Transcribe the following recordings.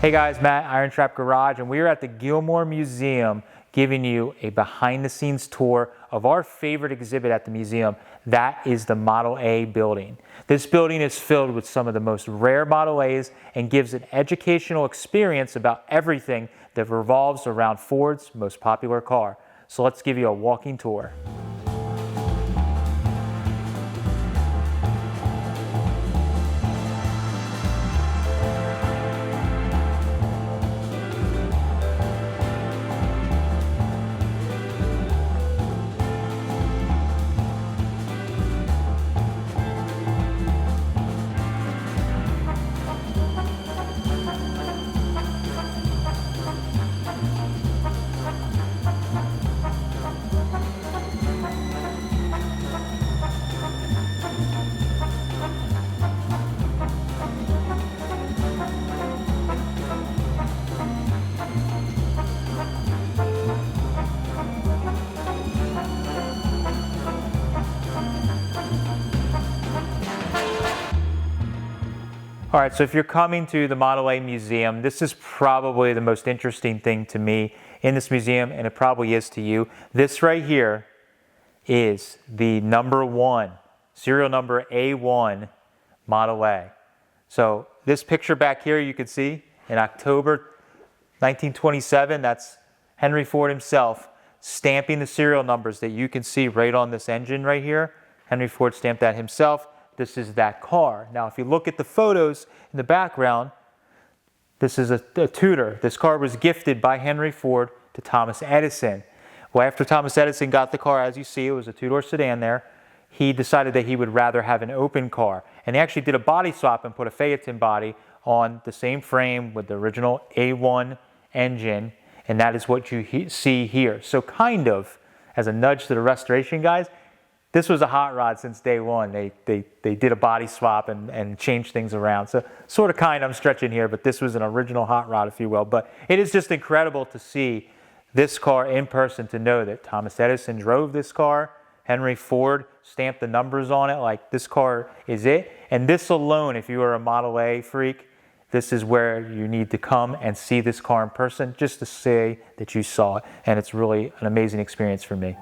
Hey guys, Matt, IronTrap Garage, and we're at the Gilmore Museum giving you a behind-the-scenes tour of our favorite exhibit at the museum. That is the Model A building. This building is filled with some of the most rare Model A's and gives an educational experience about everything that revolves around Ford's most popular car. So let's give you a walking tour. All right, so if you're coming to the Model A Museum, this is probably the most interesting thing to me in this museum, and it probably is to you. This right here is the #1, serial number A1 Model A. So this picture back here you can see in October 1927, that's Henry Ford himself stamping the serial numbers that you can see right on this engine right here. Henry Ford stamped that himself. This is that car. Now, if you look at the photos in the background, this is a Tudor. This car was gifted by Henry Ford to Thomas Edison. Well, after Thomas Edison got the car, as you see, it was a two-door sedan there, he decided that he would rather have an open car. And he actually did a body swap and put a Phaeton body on the same frame with the original A1 engine, and that is what you see here. So kind of, as a nudge to the restoration guys, this was a hot rod since day one. They did a body swap and changed things around. So sort of I'm stretching here, but this was an original hot rod, if you will. But it is just incredible to see this car in person, to know that Thomas Edison drove this car, Henry Ford stamped the numbers on it, like this car is it. And this alone, if you are a Model A freak, this is where you need to come and see this car in person, just to say that you saw it. And it's really an amazing experience for me.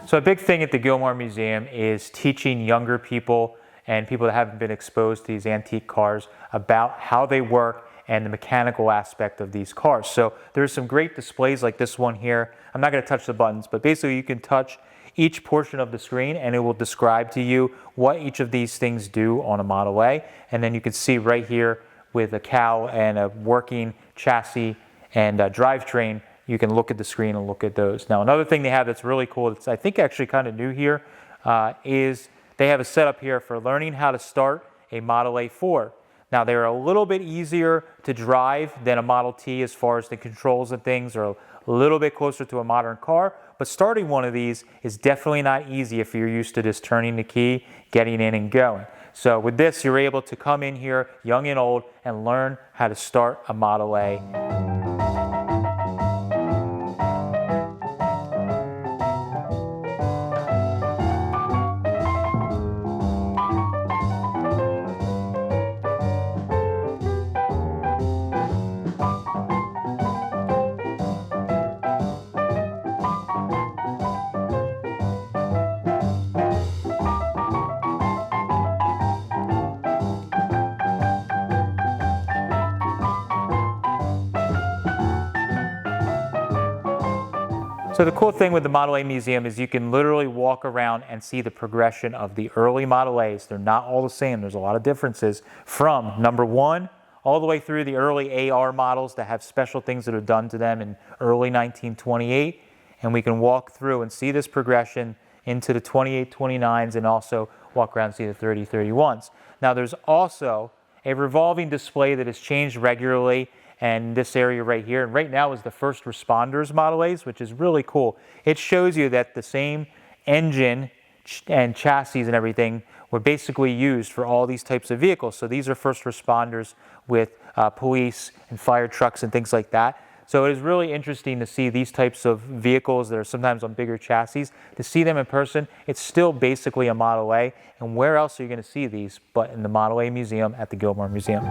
So a big thing at the Gilmore Museum is teaching younger people and people that haven't been exposed to these antique cars about how they work and the mechanical aspect of these cars. So there's some great displays like this one here. I'm not going to touch the buttons, but basically you can touch each portion of the screen and it will describe to you what each of these things do on a Model A. And then you can see right here with a cow and a working chassis and a drivetrain, you can look at the screen and look at those. Now, another thing they have that's really cool, that's I think actually kind of new here, is they have a setup here for learning how to start a Model A Ford. Now, they're a little bit easier to drive than a Model T as far as the controls and things are a little bit closer to a modern car, but starting one of these is definitely not easy if you're used to just turning the key, getting in and going. So with this, you're able to come in here, young and old, and learn how to start a Model A. So the cool thing with the Model A Museum is you can literally walk around and see the progression of the early Model A's. They're not all the same. There's a lot of differences from number 1 all the way through the early AR models that have special things that are done to them in early 1928. And we can walk through and see this progression into the 28, 29s and also walk around and see the 30, 31s. Now there's also a revolving display that is changed regularly, and this area right here, and right now is the first responders Model A's, which is really cool. It shows you that the same engine and chassis and everything were basically used for all these types of vehicles. So these are first responders with police and fire trucks and things like that. So it is really interesting to see these types of vehicles that are sometimes on bigger chassis. To see them in person, it's still basically a Model A. And where else are you going to see these but in the Model A Museum at the Gilmore Museum?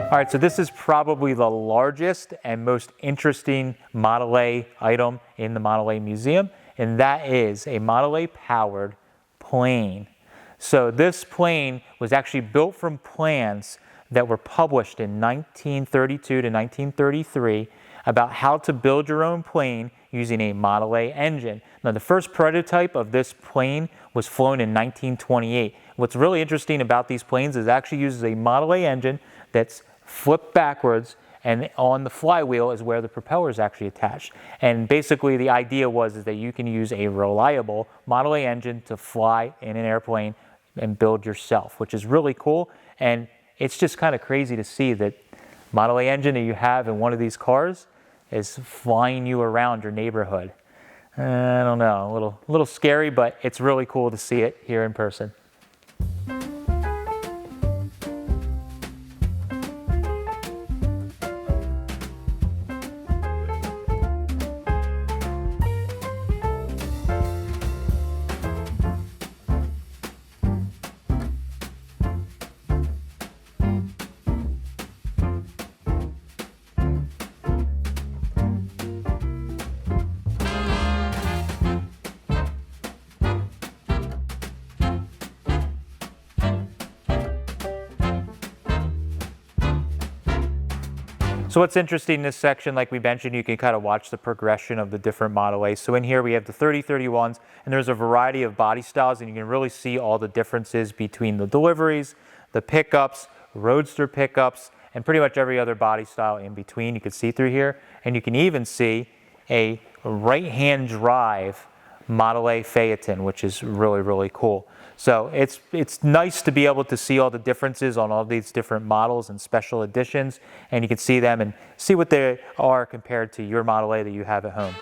All right, so this is probably the largest and most interesting Model A item in the Model A Museum, and that is a Model A powered plane. So this plane was actually built from plans that were published in 1932 to 1933 about how to build your own plane using a Model A engine. Now, the first prototype of this plane was flown in 1928. What's really interesting about these planes is it actually uses a Model A engine that's flipped backwards, and on the flywheel is where the propeller is actually attached. And basically the idea was that you can use a reliable Model A engine to fly in an airplane and build yourself, which is really cool. And it's just kind of crazy to see that Model A engine that you have in one of these cars is flying you around your neighborhood. I don't know, a little scary, but it's really cool to see it here in person. So what's interesting in this section, like we mentioned, you can kind of watch the progression of the different Model A's. So in here we have the 30, 31s, and there's a variety of body styles, and you can really see all the differences between the deliveries, the pickups, roadster pickups, and pretty much every other body style in between. You can see through here, and you can even see a right-hand drive Model A Phaeton, which is really, really cool. So it's nice to be able to see all the differences on all these different models and special editions, and you can see them and see what they are compared to your Model A that you have at home.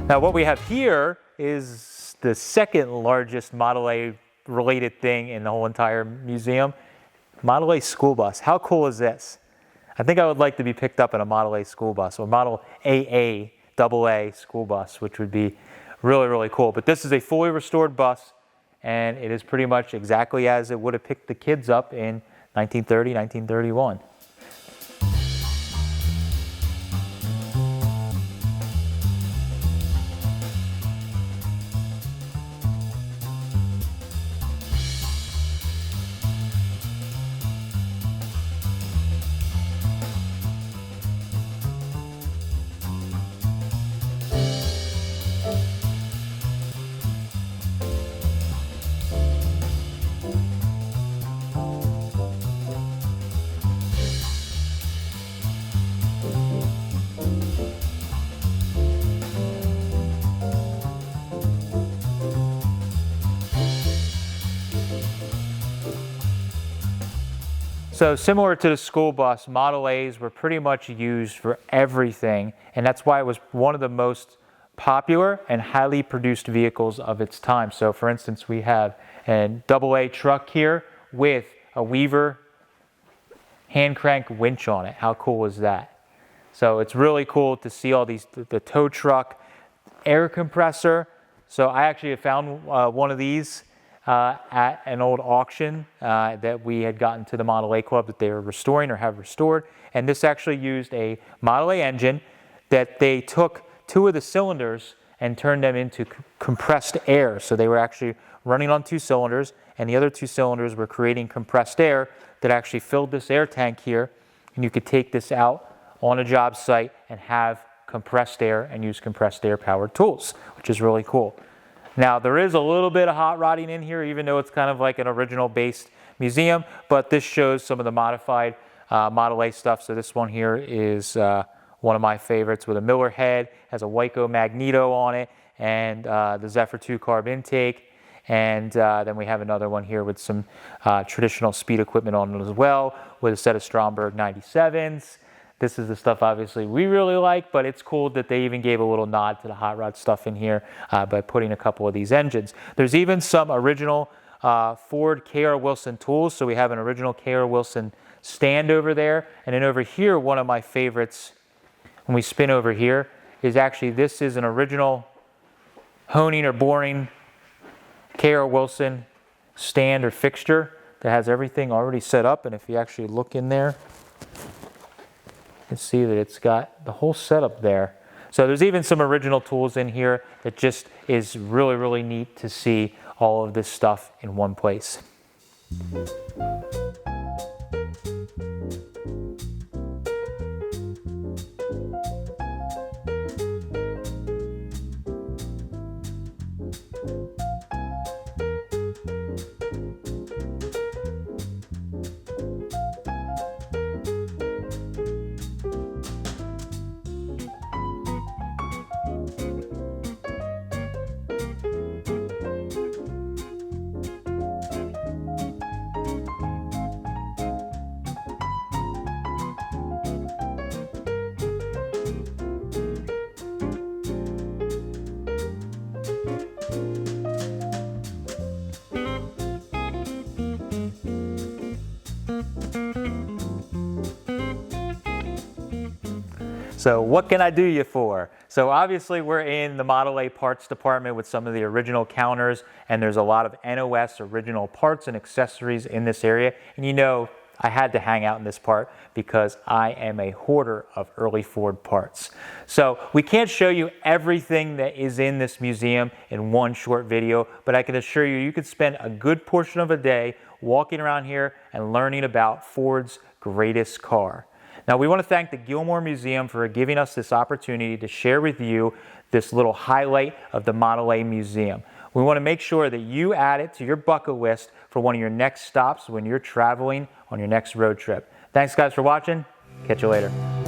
Now what we have here is the second largest Model A related thing in the whole entire museum. Model A school bus. How cool is this? I think I would like to be picked up in a Model A school bus, or Model AA, AA school bus, which would be really, really cool. But this is a fully restored bus, and it is pretty much exactly as it would have picked the kids up in 1930, 1931. So similar to the school bus, Model A's were pretty much used for everything, and that's why it was one of the most popular and highly produced vehicles of its time. So for instance, we have an AA truck here with a Weaver hand crank winch on it. How cool is that? So it's really cool to see all these, the tow truck, air compressor. So I actually have found one of these at an old auction that we had gotten to the Model A Club that they were restoring or have restored. And this actually used a Model A engine that they took 2 of the cylinders and turned them into compressed air. So they were actually running on 2 cylinders, and the other 2 cylinders were creating compressed air that actually filled this air tank here. And you could take this out on a job site and have compressed air and use compressed air powered tools, which is really cool. Now there is a little bit of hot rodding in here, even though it's kind of like an original based museum, but this shows some of the modified Model A stuff. So this one here is one of my favorites with a Miller head, has a Wyco magneto on it, and the Zephyr 2 carb intake. And then we have another one here with some traditional speed equipment on it as well, with a set of Stromberg 97s. This is the stuff obviously we really like, but it's cool that they even gave a little nod to the hot rod stuff in here by putting a couple of these engines. There's even some original Ford K.R. Wilson tools. So we have an original K.R. Wilson stand over there. And then over here, one of my favorites, when we spin over here, is actually, this is an original honing or boring K.R. Wilson stand or fixture that has everything already set up. And if you actually look in there, you can see that it's got the whole setup there. So there's even some original tools in here that just is really, really neat to see all of this stuff in one place. So what can I do you for? So obviously we're in the Model A parts department with some of the original counters, and there's a lot of NOS original parts and accessories in this area. And you know, I had to hang out in this part because I am a hoarder of early Ford parts. So we can't show you everything that is in this museum in one short video, but I can assure you, you could spend a good portion of a day walking around here and learning about Ford's greatest car. Now, we want to thank the Gilmore Museum for giving us this opportunity to share with you this little highlight of the Model A Museum. We want to make sure that you add it to your bucket list for one of your next stops when you're traveling on your next road trip. Thanks, guys, for watching. Catch you later.